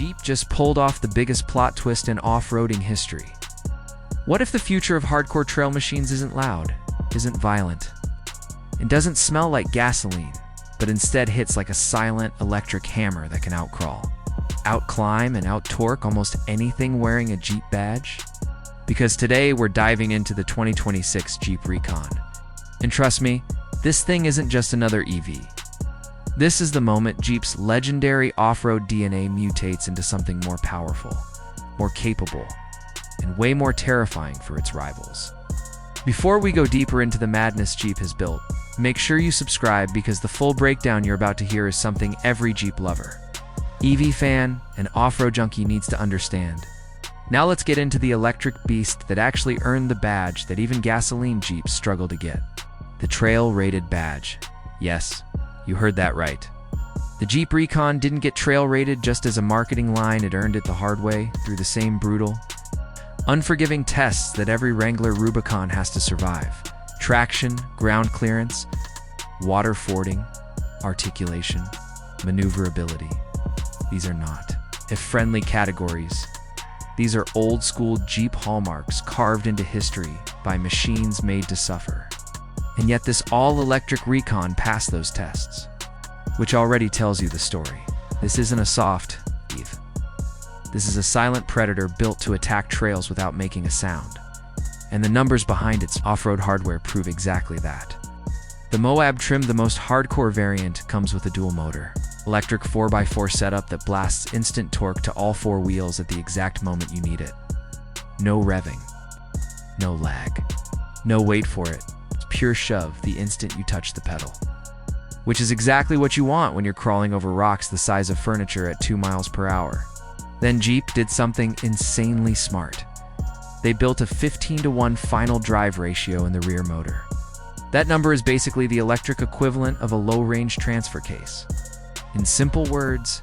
Jeep just pulled off the biggest plot twist in off-roading history. What if the future of hardcore trail machines isn't loud, isn't violent? It doesn't smell like gasoline, but instead hits like a silent electric hammer that can outcrawl, outclimb, and out-torque almost anything wearing a Jeep badge? Because today we're diving into the 2026 Jeep Recon. And trust me, this thing isn't just another EV. This is the moment Jeep's legendary off-road DNA mutates into something more powerful, more capable, and way more terrifying for its rivals. Before we go deeper into the madness Jeep has built, make sure you subscribe because the full breakdown you're about to hear is something every Jeep lover, EV fan, and off-road junkie needs to understand. Now let's get into the electric beast that actually earned the badge that even gasoline Jeeps struggle to get. The trail-rated badge. Yes, you heard that right. The Jeep Recon didn't get trail-rated just as a marketing line, it earned it the hard way through the same brutal, unforgiving tests that every Wrangler Rubicon has to survive. Traction, ground clearance, water fording, articulation, maneuverability. These are not if-friendly categories. These are old-school Jeep hallmarks carved into history by machines made to suffer. And yet this all-electric Recon passed those tests, which already tells you the story. This isn't a soft EV. This is a silent predator built to attack trails without making a sound. And the numbers behind its off-road hardware prove exactly that. The Moab trim, the most hardcore variant, comes with a dual motor, electric 4x4 setup that blasts instant torque to all four wheels at the exact moment you need it. No revving, no lag, no wait for it. It's pure shove the instant you touch the pedal. Which is exactly what you want when you're crawling over rocks the size of furniture at 2 miles per hour. Then Jeep did something insanely smart. They built a 15:1 final drive ratio in the rear motor. That number is basically the electric equivalent of a low-range transfer case. In simple words,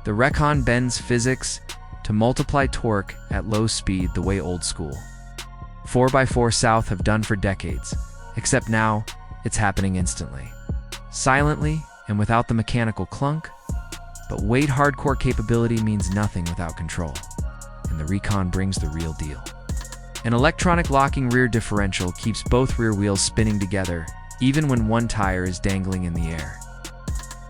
the Recon bends physics to multiply torque at low speed the way old school 4x4 South have done for decades, except now it's happening instantly. Silently and without the mechanical clunk, but weight hardcore capability means nothing without control, and the Recon brings the real deal. An electronic locking rear differential keeps both rear wheels spinning together, even when one tire is dangling in the air.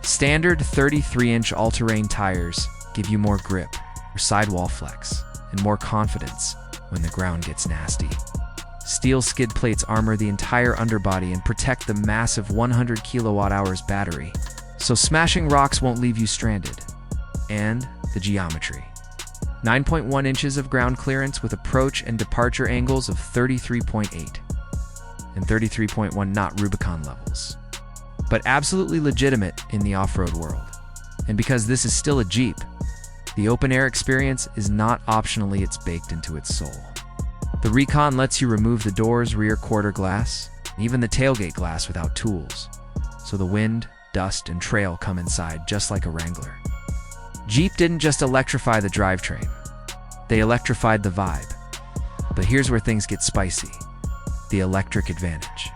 Standard 33-inch all-terrain tires give you more grip, or sidewall flex, and more confidence when the ground gets nasty. Steel skid plates armor the entire underbody and protect the massive 100 kWh battery, so smashing rocks won't leave you stranded. And the geometry. 9.1 inches of ground clearance with approach and departure angles of 33.8 and 33.1, not Rubicon levels, but absolutely legitimate in the off-road world. And because this is still a Jeep, the open-air experience is not optionally, it's baked into its soul. The Recon lets you remove the doors, rear quarter glass, and even the tailgate glass without tools, so the wind, dust, and trail come inside just like a Wrangler. Jeep didn't just electrify the drivetrain, they electrified the vibe. But here's where things get spicy: the electric advantage.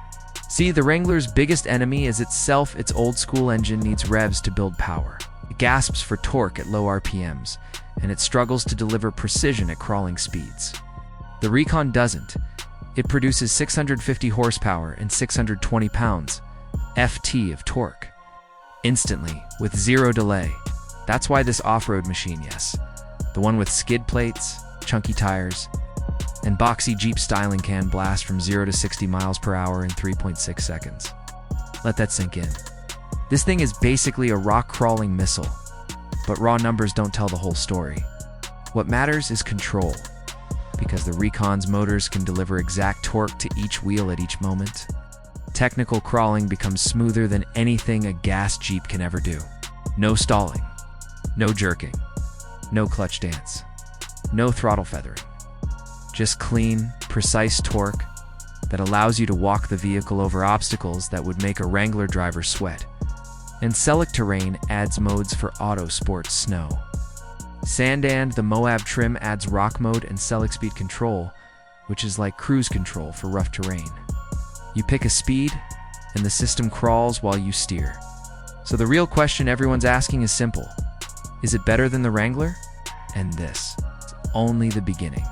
See, the Wrangler's biggest enemy is itself. Its old-school engine needs revs to build power. It gasps for torque at low RPMs, and it struggles to deliver precision at crawling speeds. The Recon doesn't. It produces 650 horsepower and 620 pounds FT of torque, instantly, with zero delay. That's why this off-road machine, yes, the one with skid plates, chunky tires, and boxy Jeep styling, can blast from 0 to 60 miles per hour in 3.6 seconds. Let that sink in. This thing is basically a rock-crawling missile, but raw numbers don't tell the whole story. What matters is control, because the Recon's motors can deliver exact torque to each wheel at each moment. Technical crawling becomes smoother than anything a gas Jeep can ever do. No stalling, no jerking, no clutch dance, no throttle feathering. Just clean, precise torque that allows you to walk the vehicle over obstacles that would make a Wrangler driver sweat. And Select Terrain adds modes for auto, sports, snow, sand, and the Moab trim adds rock mode and Select speed control, which is like cruise control for rough terrain. You pick a speed, and the system crawls while you steer. So the real question everyone's asking is simple: is it better than the Wrangler? And this is only the beginning.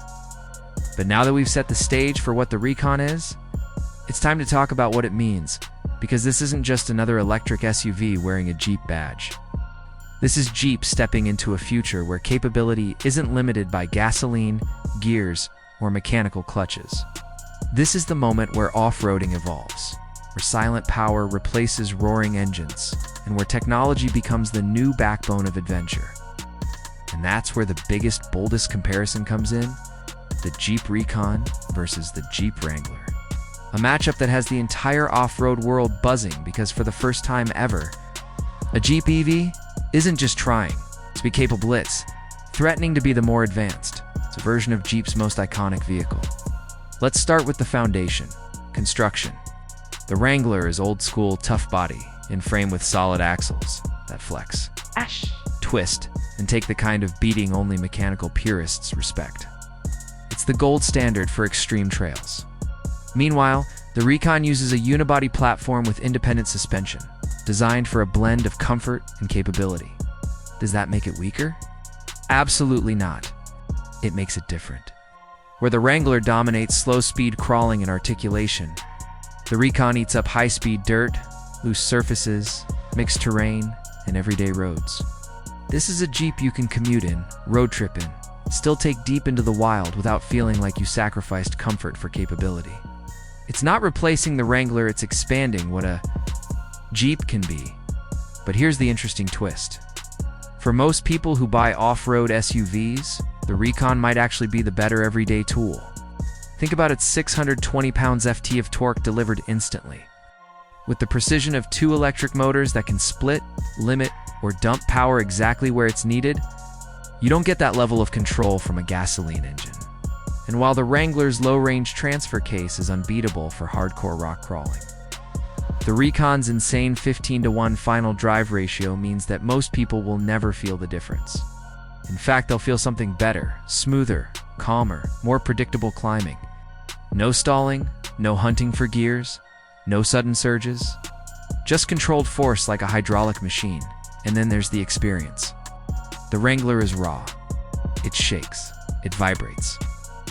But now that we've set the stage for what the Recon is, it's time to talk about what it means, because this isn't just another electric SUV wearing a Jeep badge. This is Jeep stepping into a future where capability isn't limited by gasoline, gears, or mechanical clutches. This is the moment where off-roading evolves, where silent power replaces roaring engines, and where technology becomes the new backbone of adventure. And that's where the biggest, boldest comparison comes in: the Jeep Recon versus the Jeep Wrangler. A matchup that has the entire off-road world buzzing because for the first time ever, a Jeep EV isn't just trying to be capable, it's threatening to be the more advanced. It's a version of Jeep's most iconic vehicle. Let's start with the foundation: construction. The Wrangler is old-school, tough body, in frame with solid axles that flex, twist, and take the kind of beating only mechanical purists respect. It's the gold standard for extreme trails. Meanwhile, the Recon uses a unibody platform with independent suspension, designed for a blend of comfort and capability. Does that make it weaker? Absolutely not. It makes it different. Where the Wrangler dominates slow-speed crawling and articulation, the Recon eats up high-speed dirt, loose surfaces, mixed terrain, and everyday roads. This is a Jeep you can commute in, road trip in, still take deep into the wild without feeling like you sacrificed comfort for capability. It's not replacing the Wrangler, it's expanding what a Jeep can be. But here's the interesting twist. For most people who buy off-road SUVs, the Recon might actually be the better everyday tool. Think about its 620 pounds-ft of torque delivered instantly. With the precision of 2 electric motors that can split, limit, or dump power exactly where it's needed, you don't get that level of control from a gasoline engine. And while the Wrangler's low-range transfer case is unbeatable for hardcore rock crawling, the Recon's insane 15:1 final drive ratio means that most people will never feel the difference. In fact, they'll feel something better, smoother, calmer, more predictable climbing. No stalling, no hunting for gears, no sudden surges, just controlled force like a hydraulic machine. And then there's the experience. The Wrangler is raw. It shakes, it vibrates.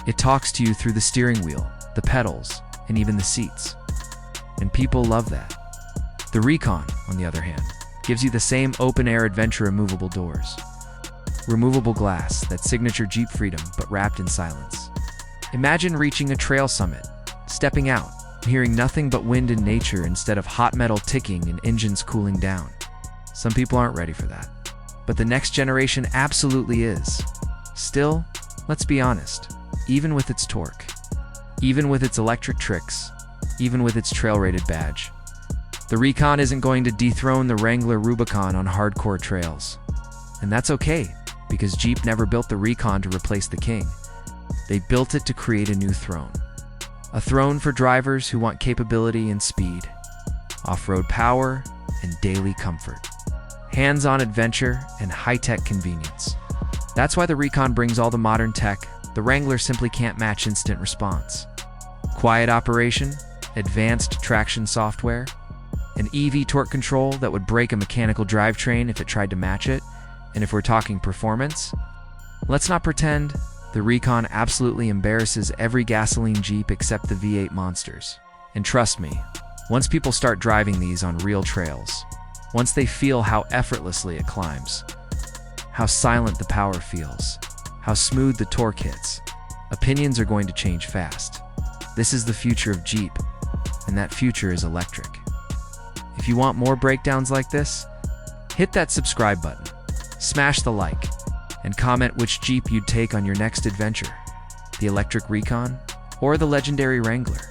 It talks to you through the steering wheel, the pedals, and even the seats. And people love that. The Recon, on the other hand, gives you the same open-air adventure: removable doors, removable glass, that signature Jeep freedom, but wrapped in silence. Imagine reaching a trail summit, stepping out, and hearing nothing but wind and nature instead of hot metal ticking and engines cooling down. Some people aren't ready for that, but the next generation absolutely is. Still, let's be honest, even with its torque, even with its electric tricks, even with its trail-rated badge, the Recon isn't going to dethrone the Wrangler Rubicon on hardcore trails. And that's okay, because Jeep never built the Recon to replace the King. They built it to create a new throne. A throne for drivers who want capability and speed, off-road power and daily comfort, hands-on adventure and high-tech convenience. That's why the Recon brings all the modern tech the Wrangler simply can't match: instant response, quiet operation, advanced traction software, an EV torque control that would break a mechanical drivetrain if it tried to match it. And if we're talking performance, let's not pretend. The Recon absolutely embarrasses every gasoline Jeep except the V8 monsters. And trust me, once people start driving these on real trails, once they feel how effortlessly it climbs, how silent the power feels, how smooth the torque hits, opinions are going to change fast. This is the future of Jeep, and that future is electric. If you want more breakdowns like this, hit that subscribe button, smash the like, and comment which Jeep you'd take on your next adventure: the electric Recon or the legendary Wrangler.